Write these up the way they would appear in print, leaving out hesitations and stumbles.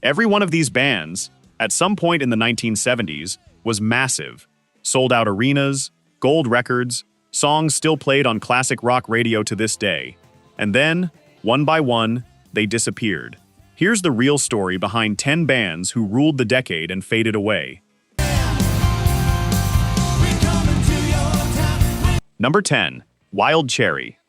Every one of these bands, at some point in the 1970s, was massive. Sold out arenas, gold records, songs still played on classic rock radio to this day. And then, one by one, they disappeared. Here's the real story behind 10 bands who ruled the decade and faded away. Number 10. Wild Cherry.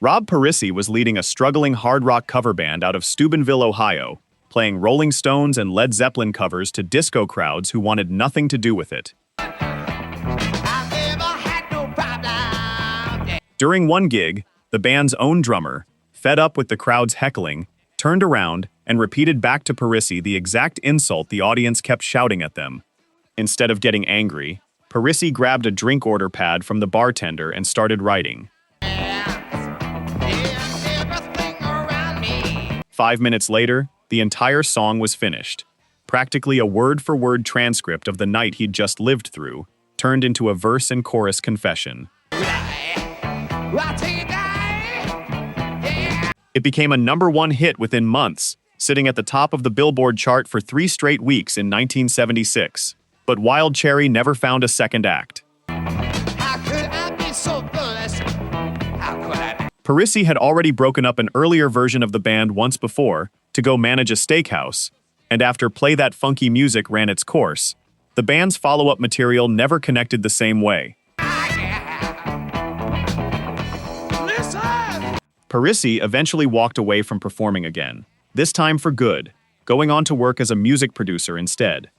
Rob Parisi was leading a struggling hard rock cover band out of Steubenville, Ohio, playing Rolling Stones and Led Zeppelin covers to disco crowds who wanted nothing to do with it. During one gig, the band's own drummer, fed up with the crowd's heckling, turned around and repeated back to Parisi the exact insult the audience kept shouting at them. Instead of getting angry, Parisi grabbed a drink order pad from the bartender and started writing. 5 minutes later, the entire song was finished. Practically a word-for-word transcript of the night he'd just lived through, turned into a verse and chorus confession. It became a #1 hit within months, sitting at the top of the Billboard chart for 3 straight weeks in 1976. But Wild Cherry never found a second act. Parisi had already broken up an earlier version of the band once before to go manage a steakhouse, and after Play That Funky Music ran its course, the band's follow-up material never connected the same way. Parisi eventually walked away from performing again, this time for good, going on to work as a music producer instead.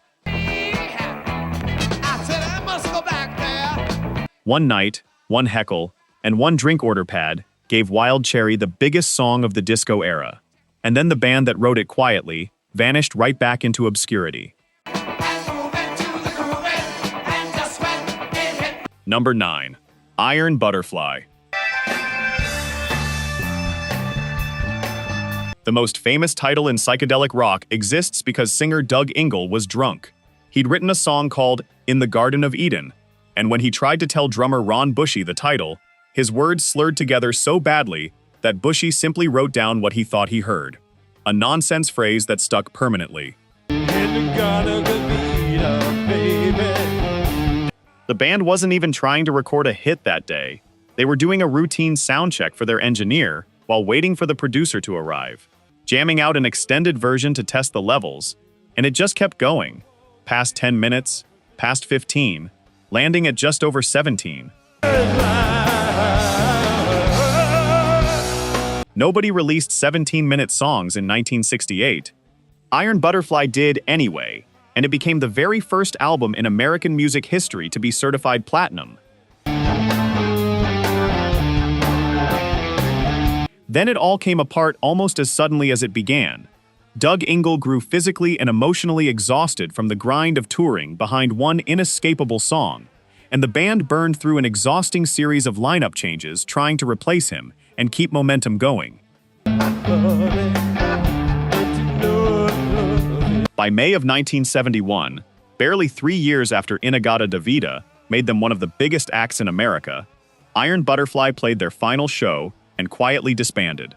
One night, one heckle, and one drink order pad gave Wild Cherry the biggest song of the disco era, and then the band that wrote it quietly vanished right back into obscurity. Number 9. Iron Butterfly. The most famous title in psychedelic rock exists because singer Doug Ingle was drunk. He'd written a song called In the Garden of Eden, and when he tried to tell drummer Ron Bushy the title, his words slurred together so badly that Bushy simply wrote down what he thought he heard. A nonsense phrase that stuck permanently. The band wasn't even trying to record a hit that day. They were doing a routine sound check for their engineer while waiting for the producer to arrive, jamming out an extended version to test the levels, and it just kept going. Past 10 minutes, past 15, landing at just over 17. Nobody released 17-minute songs in 1968. Iron Butterfly did anyway, and it became the very first album in American music history to be certified platinum. Then it all came apart almost as suddenly as it began. Doug Ingle grew physically and emotionally exhausted from the grind of touring behind one inescapable song, and the band burned through an exhausting series of lineup changes trying to replace him and keep momentum going. By May of 1971, barely 3 years after In-A-Gadda-Da-Vida made them one of the biggest acts in America, Iron Butterfly played their final show and quietly disbanded.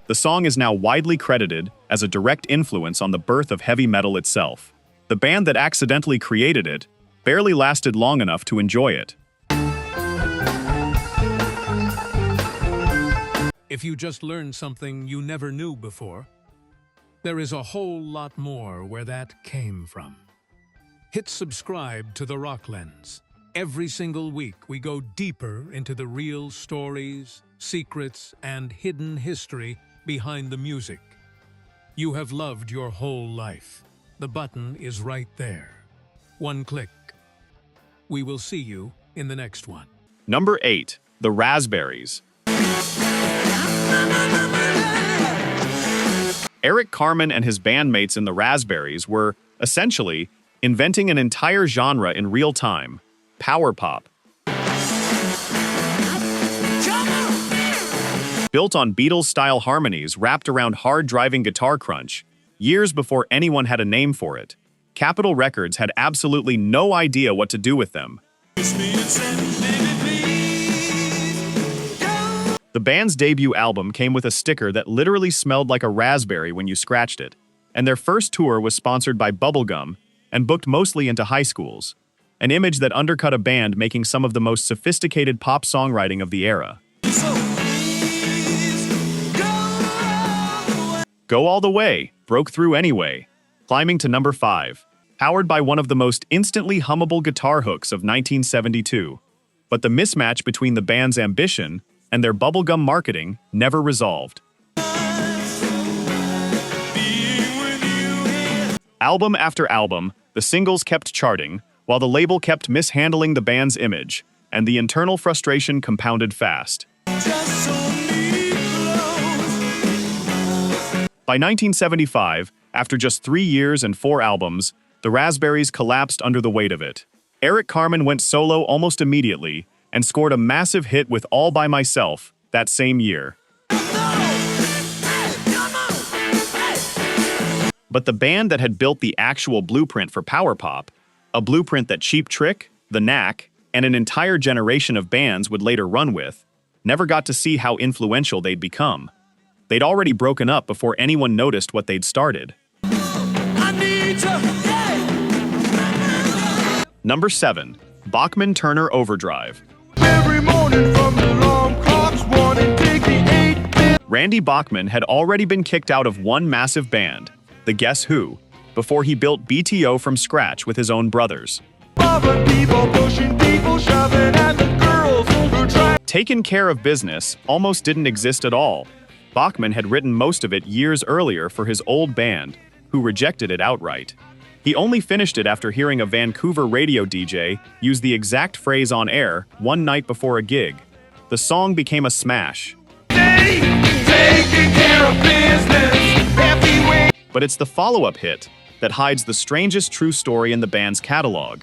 The song is now widely credited as a direct influence on the birth of heavy metal itself. The band that accidentally created it barely lasted long enough to enjoy it. If you just learned something you never knew before, there is a whole lot more where that came from. Hit subscribe to The Rock Lens. Every single week, we go deeper into the real stories, secrets, and hidden history behind the music you have loved your whole life. The button is right there. One click. We will see you in the next one. Number 8. The Raspberries. Eric Carmen and his bandmates in the Raspberries were, essentially, inventing an entire genre in real time: power pop. Built on Beatles-style harmonies wrapped around hard-driving guitar crunch, years before anyone had a name for it, Capitol Records had absolutely no idea what to do with them. The band's debut album came with a sticker that literally smelled like a raspberry when you scratched it, and their first tour was sponsored by bubblegum and booked mostly into high schools, an image that undercut a band making some of the most sophisticated pop songwriting of the era. Go All the Way broke through anyway, climbing to number 5, powered by one of the most instantly hummable guitar hooks of 1972. But the mismatch between the band's ambition and their bubblegum marketing never resolved. Album after album, the singles kept charting, while the label kept mishandling the band's image, and the internal frustration compounded fast. By 1975, after just 3 years and 4 albums, the Raspberries collapsed under the weight of it. Eric Carmen went solo almost immediately and scored a massive hit with All By Myself that same year. But the band that had built the actual blueprint for power pop, a blueprint that Cheap Trick, The Knack, and an entire generation of bands would later run with, never got to see how influential they'd become. They'd already broken up before anyone noticed what they'd started. Number 7. Bachman Turner Overdrive. Every morning from the alarm clocks, one and take the 8. Randy Bachman had already been kicked out of one massive band, the Guess Who, before he built BTO from scratch with his own brothers. People pushing, people shoving, and the girls who try. Taken Care of Business almost didn't exist at all. Bachman had written most of it years earlier for his old band, who rejected it outright. He only finished it after hearing a Vancouver radio DJ use the exact phrase on air one night before a gig. The song became a smash. Taking care of business. But it's the follow-up hit that hides the strangest true story in the band's catalog.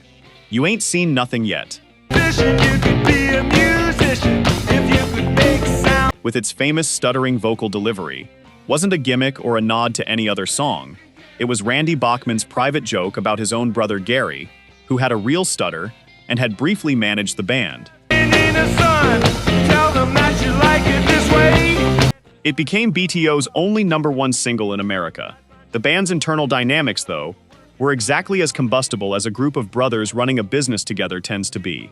You Ain't Seen Nothing Yet. You could be a musician if you could make sound. With its famous stuttering vocal delivery, wasn't a gimmick or a nod to any other song. It was Randy Bachman's private joke about his own brother Gary, who had a real stutter and had briefly managed the band. It became BTO's only #1 single in America. The band's internal dynamics, though, were exactly as combustible as a group of brothers running a business together tends to be.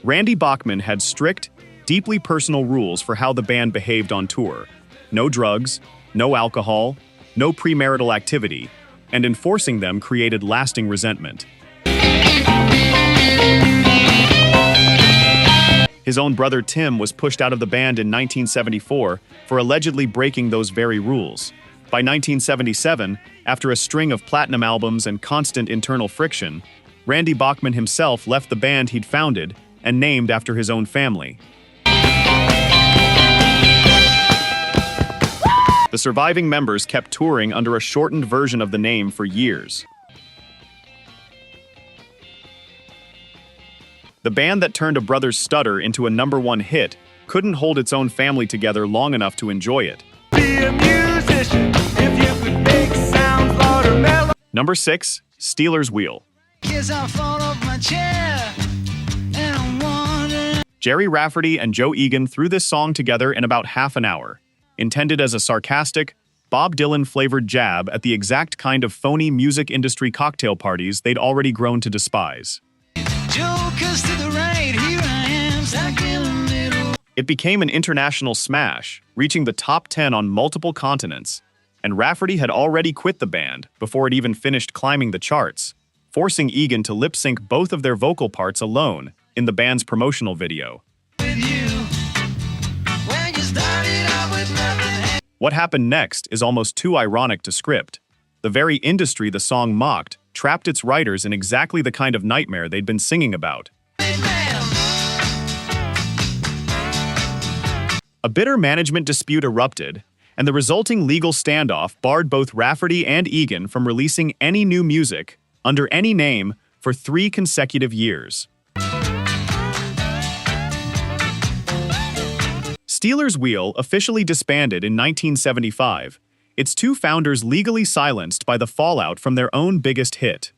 Randy Bachman had strict, deeply personal rules for how the band behaved on tour. No drugs, no alcohol, no premarital activity, and enforcing them created lasting resentment. His own brother Tim was pushed out of the band in 1974 for allegedly breaking those very rules. By 1977, after a string of platinum albums and constant internal friction, Randy Bachman himself left the band he'd founded and named after his own family. The surviving members kept touring under a shortened version of the name for years. The band that turned a brother's stutter into a #1 hit couldn't hold its own family together long enough to enjoy it. Be a musician if you could make sounds louder, mellow. Number 6. Stealers Wheel. I fall off my chair and I'm wondering. Jerry Rafferty and Joe Egan threw this song together in about half an hour, intended as a sarcastic, Bob Dylan-flavored jab at the exact kind of phony music industry cocktail parties they'd already grown to despise. Jokers to the right, here I am, stuck in the middle. It became an international smash, reaching the top 10 on multiple continents, and Rafferty had already quit the band before it even finished climbing the charts, forcing Egan to lip-sync both of their vocal parts alone in the band's promotional video. What happened next is almost too ironic to script. The very industry the song mocked trapped its writers in exactly the kind of nightmare they'd been singing about. A bitter management dispute erupted, and the resulting legal standoff barred both Rafferty and Egan from releasing any new music under any name for 3 consecutive years. Stealers Wheel officially disbanded in 1975, its 2 founders legally silenced by the fallout from their own biggest hit.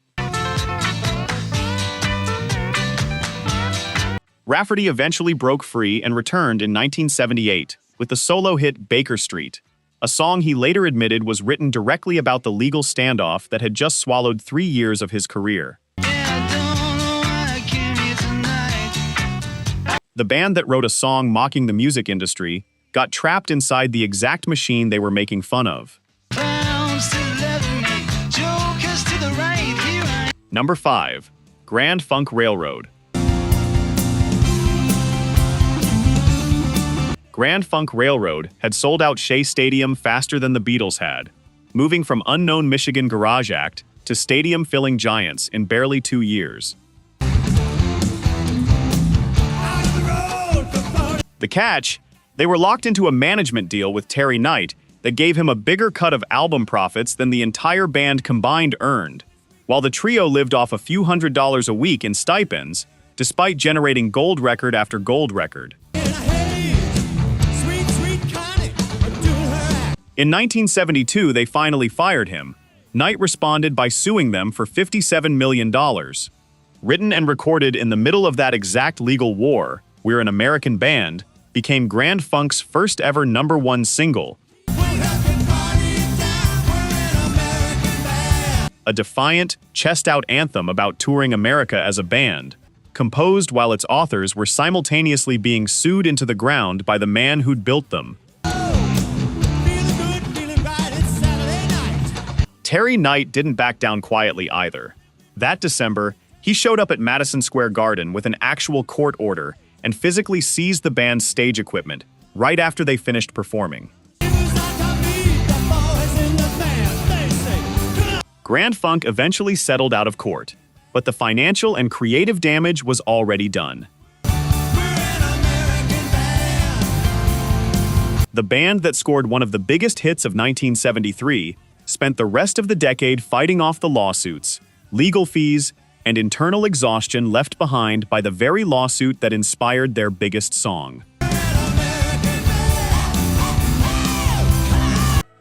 Rafferty eventually broke free and returned in 1978 with the solo hit Baker Street, a song he later admitted was written directly about the legal standoff that had just swallowed 3 years of his career. The band that wrote a song mocking the music industry got trapped inside the exact machine they were making fun of. Number 5. Grand Funk Railroad. Grand Funk Railroad had sold out Shea Stadium faster than the Beatles had, moving from unknown Michigan garage act to stadium-filling giants in barely 2 years. The catch? They were locked into a management deal with Terry Knight that gave him a bigger cut of album profits than the entire band combined earned, while the trio lived off a few $100s a week in stipends, despite generating gold record after gold record. In 1972, they finally fired him. Knight responded by suing them for $57 million. Written and recorded in the middle of that exact legal war, We're an American Band became Grand Funk's first ever #1 single. A defiant, chest-out anthem about touring America as a band, composed while its authors were simultaneously being sued into the ground by the man who'd built them. Terry Knight didn't back down quietly either. That December, he showed up at Madison Square Garden with an actual court order and physically seized the band's stage equipment right after they finished performing. Grand Funk eventually settled out of court, but the financial and creative damage was already done. The band that scored one of the biggest hits of 1973 spent the rest of the decade fighting off the lawsuits, legal fees, and internal exhaustion left behind by the very lawsuit that inspired their biggest song.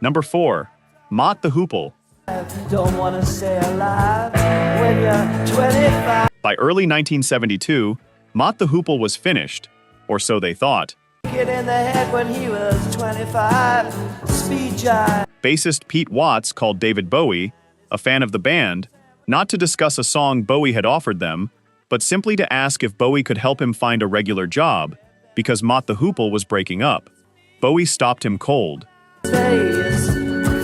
Number 4. Mott the Hoople. Don't wanna stay alive when you're 25. By early 1972, Mott the Hoople was finished, or so they thought. Get in the head when he was 25. Speed jive. Bassist Pete Watts called David Bowie, a fan of the band, not to discuss a song Bowie had offered them, but simply to ask if Bowie could help him find a regular job, because Mott the Hoople was breaking up. Bowie stopped him cold. Space,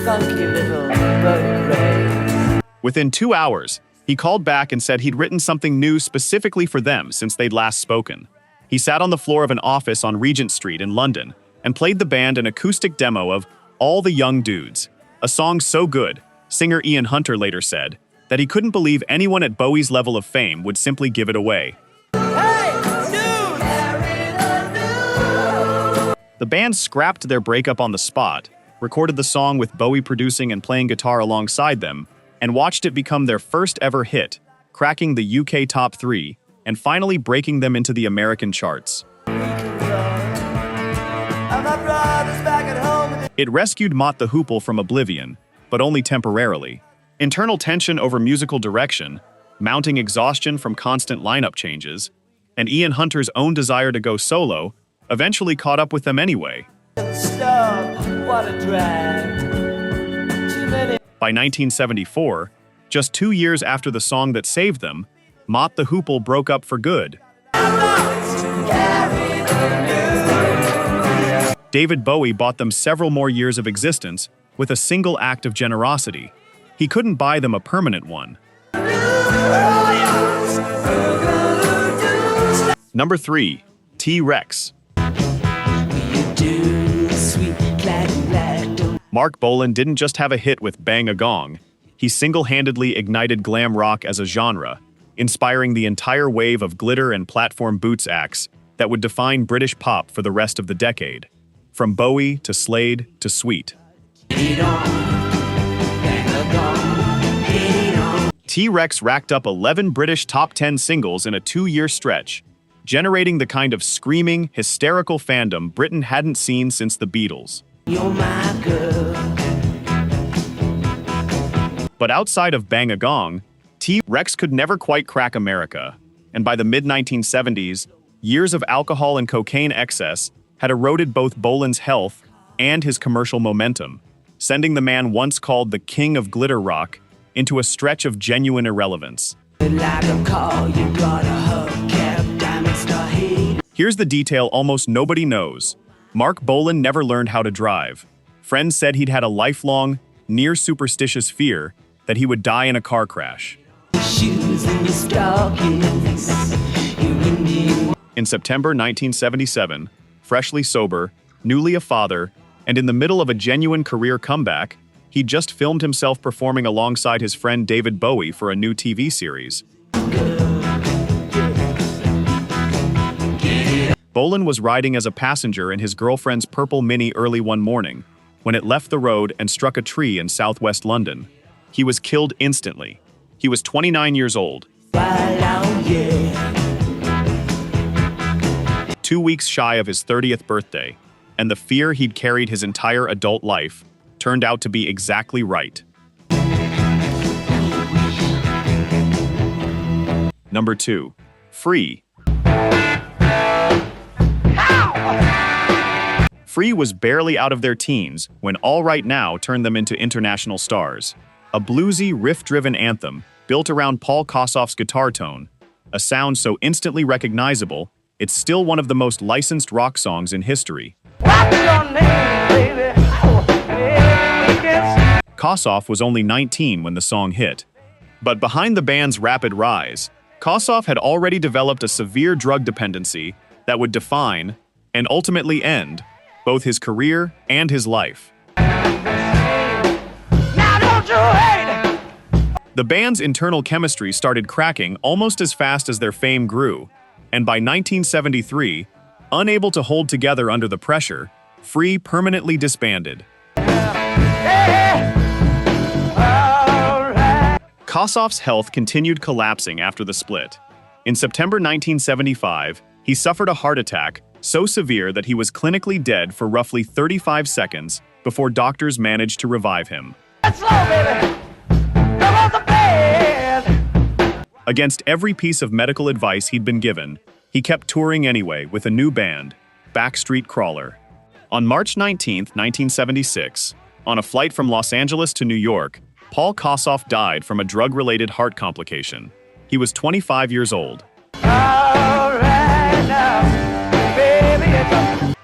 funky little boat race. Within 2 hours, he called back and said he'd written something new specifically for them since they'd last spoken. He sat on the floor of an office on Regent Street in London and played the band an acoustic demo of All the Young Dudes, a song so good, singer Ian Hunter later said, that he couldn't believe anyone at Bowie's level of fame would simply give it away. Hey, dude! The band scrapped their breakup on the spot, recorded the song with Bowie producing and playing guitar alongside them, and watched it become their first ever hit, cracking the UK top 3, and finally breaking them into the American charts. It rescued Mott the Hoople from oblivion, but only temporarily. Internal tension over musical direction, mounting exhaustion from constant lineup changes, and Ian Hunter's own desire to go solo eventually caught up with them anyway. What a drag. Too many. By 1974, just 2 years after the song that saved them, Mott the Hoople broke up for good. David Bowie bought them several more years of existence with a single act of generosity. He couldn't buy them a permanent one. Number 3. T-Rex. Marc Bolan didn't just have a hit with Bang a Gong. He single-handedly ignited glam rock as a genre, inspiring the entire wave of glitter and platform boots acts that would define British pop for the rest of the decade. From Bowie to Slade to Sweet. T-Rex racked up 11 British top 10 singles in a 2-year stretch, generating the kind of screaming, hysterical fandom Britain hadn't seen since the Beatles. You're my girl. But outside of Bang a Gong, T-Rex could never quite crack America, and by the mid-1970s, Years of alcohol and cocaine excess had eroded both Bolan's health and his commercial momentum, sending the man once called the king of glitter rock into a stretch of genuine irrelevance. Here's the detail almost nobody knows. Marc Bolan never learned how to drive. Friends said he'd had a lifelong, near-superstitious fear that he would die in a car crash. In September 1977, freshly sober, newly a father, and in the middle of a genuine career comeback, he just filmed himself performing alongside his friend David Bowie for a new TV series. Bolan was riding as a passenger in his girlfriend's purple Mini early one morning when it left the road and struck a tree in southwest London. He was killed instantly. He was 29 years old. 2 weeks shy of his 30th birthday, and the fear he'd carried his entire adult life turned out to be exactly right. Number 2. Free. Free was barely out of their teens when All Right Now turned them into international stars. A bluesy, riff-driven anthem built around Paul Kossoff's guitar tone, a sound so instantly recognizable, it's still one of the most licensed rock songs in history. Kossoff was only 19 when the song hit. But behind the band's rapid rise, Kossoff had already developed a severe drug dependency that would define, and ultimately end, both his career and his life. The band's internal chemistry started cracking almost as fast as their fame grew, and by 1973, unable to hold together under the pressure, Free permanently disbanded. Kossoff's health continued collapsing after the split. In September 1975, he suffered a heart attack so severe that he was clinically dead for roughly 35 seconds before doctors managed to revive him. Against every piece of medical advice he'd been given, he kept touring anyway with a new band, Backstreet Crawler. On March 19, 1976, on a flight from Los Angeles to New York, Paul Kossoff died from a drug-related heart complication. He was 25 years old.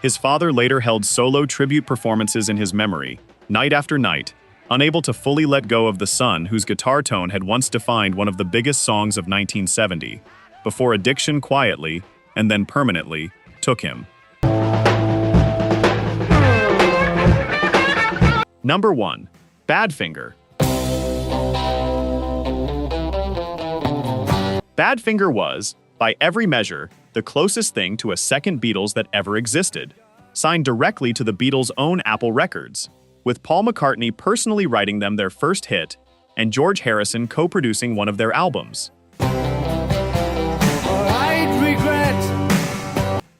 His father later held solo tribute performances in his memory, night after night, unable to fully let go of the son whose guitar tone had once defined one of the biggest songs of 1970, before addiction quietly, and then permanently, took him. Number 1. Badfinger. Badfinger was, by every measure, the closest thing to a second Beatles that ever existed, signed directly to the Beatles' own Apple Records, with Paul McCartney personally writing them their first hit and George Harrison co-producing one of their albums.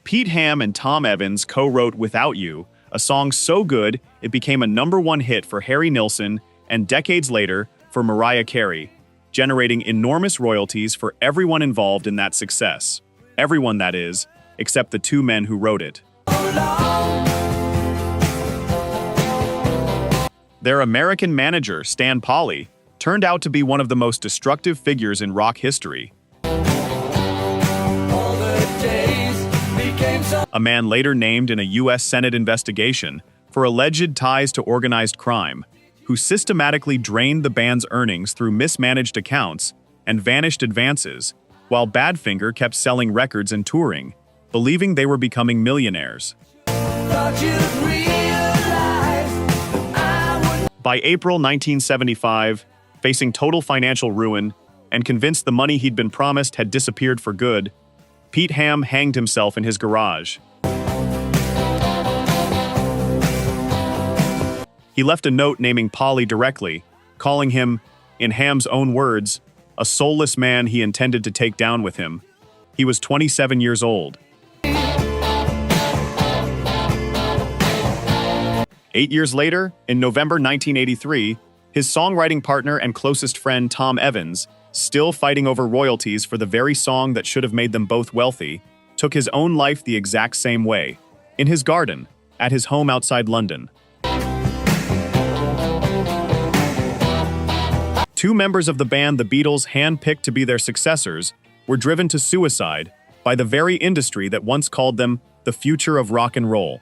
Pete Ham and Tom Evans co-wrote Without You, a song so good it became a #1 hit for Harry Nilsson and decades later for Mariah Carey, generating enormous royalties for everyone involved in that success. Everyone, that is, except the two men who wrote it. Their American manager, Stan Polly, turned out to be one of the most destructive figures in rock history. A man later named in a U.S. Senate investigation for alleged ties to organized crime, who systematically drained the band's earnings through mismanaged accounts and vanished advances, while Badfinger kept selling records and touring, believing they were becoming millionaires. By April 1975, facing total financial ruin and convinced the money he'd been promised had disappeared for good, Pete Ham hanged himself in his garage. He left a note naming Polly directly, calling him, in Ham's own words, a soulless man he intended to take down with him. He was 27 years old. 8 years later, in November 1983, his songwriting partner and closest friend Tom Evans, still fighting over royalties for the very song that should have made them both wealthy, took his own life the exact same way, in his garden, at his home outside London. Two members of the band the Beatles handpicked to be their successors were driven to suicide by the very industry that once called them the future of rock and roll.